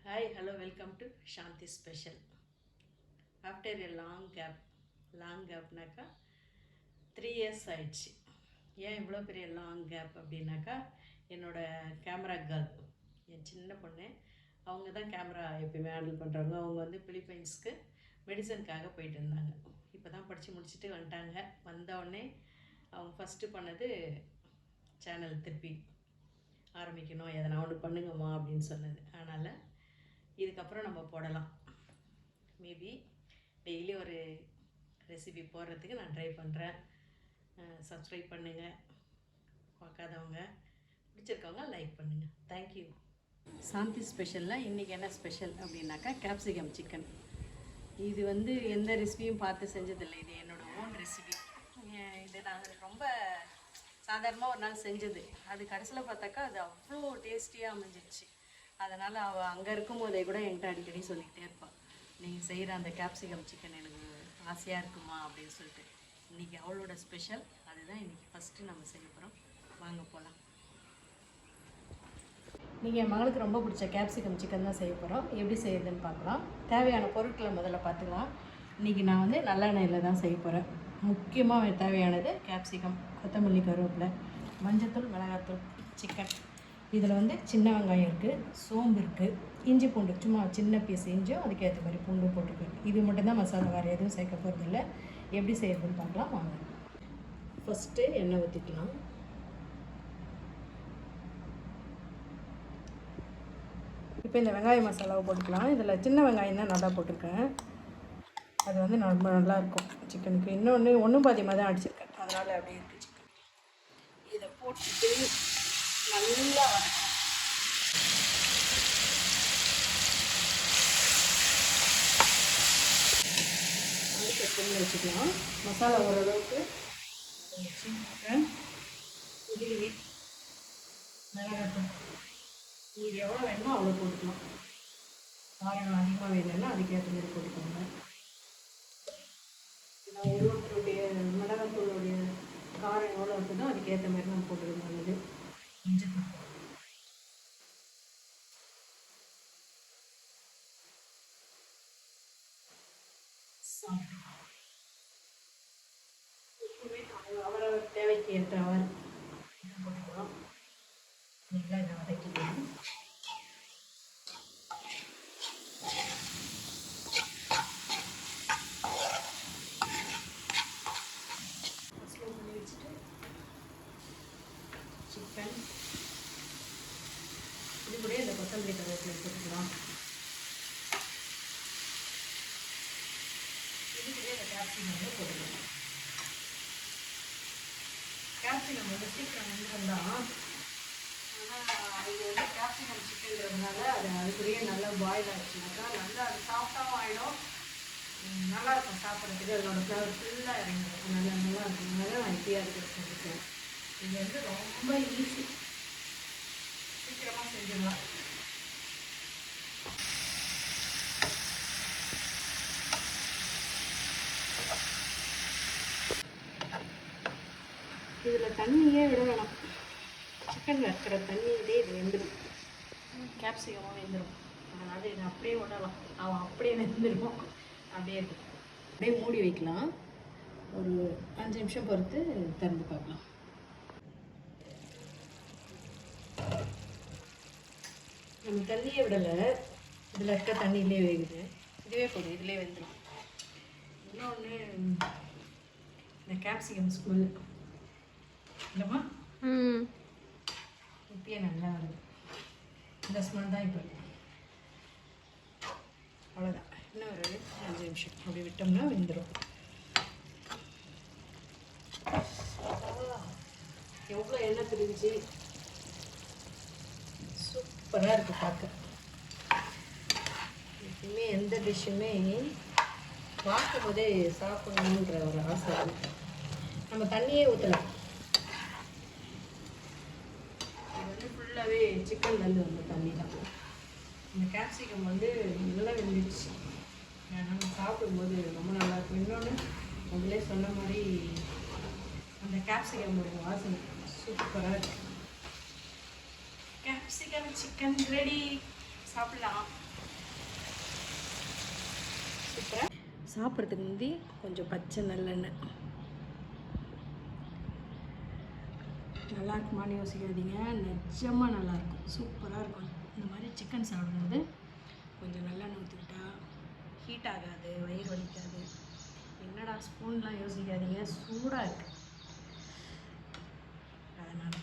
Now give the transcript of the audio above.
Hi, hello, welcome to Shanti Special. After a long gapனாக்கா 3 years ஆயிடுச்சு. ஏன் இவ்வளோ பெரிய லாங் கேப் அப்படின்னாக்கா என்னோடய கேமரா கேர்ள், என் சின்ன பொண்ணு, அவங்க தான் கேமரா எப்பயுமே ஹேண்டில் பண்ணுறாங்க. அவங்க வந்து பிலிப்பைன்ஸ்க்கு மெடிசனுக்காக போயிட்டு இருந்தாங்க. இப்போ தான் படித்து முடிச்சுட்டு வந்துட்டாங்க. வந்தவுடனே அவங்க ஃபஸ்ட்டு பண்ணது சேனல் திருப்பி ஆரம்பிக்கணும், எதனா ஒன்று பண்ணுங்கம்மா அப்படின்னு சொன்னது. அதனால் இதுக்கப்புறம் நம்ம போடலாம். மேபி டெய்லி ஒரு ரெசிபி போடுறதுக்கு நான் ட்ரை பண்ணுறேன். சப்ஸ்கிரைப் பண்ணுங்கள், பார்க்காதவங்க, பிடிச்சிருக்கவங்க லைக் பண்ணுங்கள். தேங்க்யூ. சாந்தி ஸ்பெஷலில் இன்றைக்கி என்ன ஸ்பெஷல் அப்படின்னாக்கா கேப்சிகம் சிக்கன். இது வந்து எந்த ரெசிபியும் பார்த்து செஞ்சதில்லை. இது என்னோடய ஓன் ரெசிபி. இது நாங்கள் ரொம்ப சாதாரணமாக ஒரு நாள் செஞ்சது. அது கடைசியில் பார்த்தாக்கா அது அவ்வளோ டேஸ்டியாக அமைஞ்சிடுச்சு. அதனால் அவள் அங்கே இருக்கும் போதே கூட என்கிட்ட அடிக்கடி சொல்லிக்கிட்டே இருப்பாள், நீங்கள் செய்கிற அந்த கேப்சிகம் சிக்கன் எனக்கு ஆசையாக இருக்குமா அப்படின்னு சொல்லிட்டு. இன்றைக்கி அவளோட ஸ்பெஷல் அதுதான் இன்றைக்கி ஃபஸ்ட்டு நம்ம செய்ய போகிறோம். வாங்க போகலாம். நீங்கள் என் மகளுக்கு ரொம்ப பிடிச்ச கேப்சிகம் சிக்கன் தான் செய்ய போகிறோம். எப்படி செய்யுதுன்னு பார்க்கலாம். தேவையான பொருட்களை முதல்ல பார்த்துக்கலாம். இன்றைக்கி நான் வந்து நல்லெண்ணெயில் தான் செய்ய போகிறேன். முக்கியமாக தேவையானது கேப்சிகம், கொத்தமல்லி, கருவேப்பிலை, மஞ்சத்தூள், மிளகாத்தூள், சிக்கன். இதில் வந்து சின்ன வெங்காயம் இருக்குது, சோம்பு இருக்குது, இஞ்சி பூண்டு சும்மா சின்ன பீஸ் இஞ்சும் அதுக்கேற்ற மாதிரி பூண்டு போட்டுருக்கு. இது மட்டும்தான் மசாலா, வேறு எதுவும் சேர்க்க போகிறதில்ல. எப்படி செய்யறதுன்னு பார்க்கலாம் வாங்க. ஃபஸ்ட்டு எண்ணெய் ஊற்றிக்கலாம். இப்போ இந்த வெங்காய மசாலாவை போட்டுக்கலாம். இதில் சின்ன வெங்காயம் தான் நல்லா போட்டிருக்கேன். அது வந்து ரொம்ப நல்லாயிருக்கும் சிக்கனுக்கு. இன்னொன்று ஒன்றும் பாதியமாக தான் அடிச்சிருக்கேன், அதனால் அப்படியே இருக்குது சிக்கன். இதை போட்டுட்டு நல்லா அடுத்த வச்சுக்கலாம். மசாலா ஓரளவுக்கு வச்சுருக்கேன். உருளி, மிளகாத்தூள், நீங்கள் எவ்வளோ வேணுமோ அவ்வளோ போட்டுக்கலாம். காரம் அதிகமாக வேணும்னா அதுக்கேற்ற மாதிரி போட்டுக்கோங்க. நான் ஒருத்தருடைய மிளகாத்தூளுடைய காரம் எவ்வளோ இருக்குதோ அதுக்கேற்ற மாதிரி நம்ம போட்டுக்கணும். நல்லது. இஞ்சி அவரவர் தேவைக்கு ஏற்றவர் போட்டுக்கலாம். நல்லா இதை வதக்கிக்கலாம். ஸ்லோ பண்ணி வச்சுட்டு சிக்கன் இது கூட இந்த கொத்தமல்லி கருவேப்பிலை போட்டுக்கலாம். இது கூட இந்த கேப்சிகம் போட்டுக்கலாம். கேப்சிகம் வந்து சீக்கிரம் வெந்துருந்தான். ஆனால் இது வந்து கேப்சிகம் சிக்கன்றதுனால அது அதுக்குள்ளேயே நல்லா பாயில் ஆகிடுச்சுனாக்கா நல்லா அது சாஃப்டாகவும் ஆகிடும். நல்லாயிருக்கும் சாப்பிட்றதுக்கு. அதோட ஃப்ளவர் ஃபுல்லாக இறங்கிடும். நல்லா இருக்கும். அதனால நான் இப்படியே அதுக்கு செஞ்சுருக்கேன். இது வந்து ரொம்ப ஈஸி, சீக்கிரமாக செஞ்சிடலாம். இதில் தண்ணியே விட வேணாம். சிக்கனில் இருக்கிற தண்ணியிலே இது வெந்துடும். கேப்சிகமும் வெந்துடும். அதனால் இதை அப்படியே விடலாம். அவன் அப்படியே வெந்துடும். அப்படியே இருக்கும். அப்படியே மூடி வைக்கலாம். ஒரு 5 நிமிஷம் பொறுத்து திறந்து பார்க்கலாம். நம்ம தண்ணியே விடலை. இதில் இருக்க தண்ணியிலே வேகுது. இதுவே போதும், இதிலே வெந்துடும். இன்னொன்று இந்த கேப்சிகம் ஸ்மெல் இல்லைம்மா, இப்பயே நல்லா வருது. இந்த ஸ்மெல் தான் இப்போ. அவ்வளோதான். இன்னும் ஒரு 5 நிமிஷம் அப்படி விட்டோம்னா வெந்துடும். எவ்வளோ எண்ணெய் பிரிஞ்சு சூப்பராக இருக்குது பார்க்க. எப்பயுமே எந்த டிஷ்ஷுமே பார்க்கும் போதே சாப்பிடணுன்ற ஒரு ஆசை. நம்ம தண்ணியே ஊற்றலாம். இது வந்து ஃபுல்லாகவே சிக்கன்லேருந்து வந்த தண்ணி தான். இந்த கேப்சிகம் வந்து நல்லா வெந்துடுச்சு. நம்ம சாப்பிடும்போது ரொம்ப நல்லாயிருக்கும். இன்னொன்று முதல்ல சொன்ன மாதிரி அந்த கேப்சிகமோட வாசனை சூப்பராக இருக்குது. Capsicum chicken ready. சாப்பிடலாம். சூப்பராக சாப்பிட்றதுக்கு முந்தி கொஞ்சம் பச்சை நல்லெண்ணெய். நல்லா இருக்குமான்னு யோசிக்காதீங்க, நிஜமாக நல்லாயிருக்கும், சூப்பராக இருக்கும். இந்த மாதிரி சிக்கன் சாப்பிடும்போது கொஞ்சம் நல்லெண்ணெய் ஊற்றிக்கிட்டா ஹீட் ஆகாது, வயிறு வலிக்காது. என்னடா ஸ்பூன்லாம் யோசிக்காதீங்க, சூடாக இருக்குது அதனால்.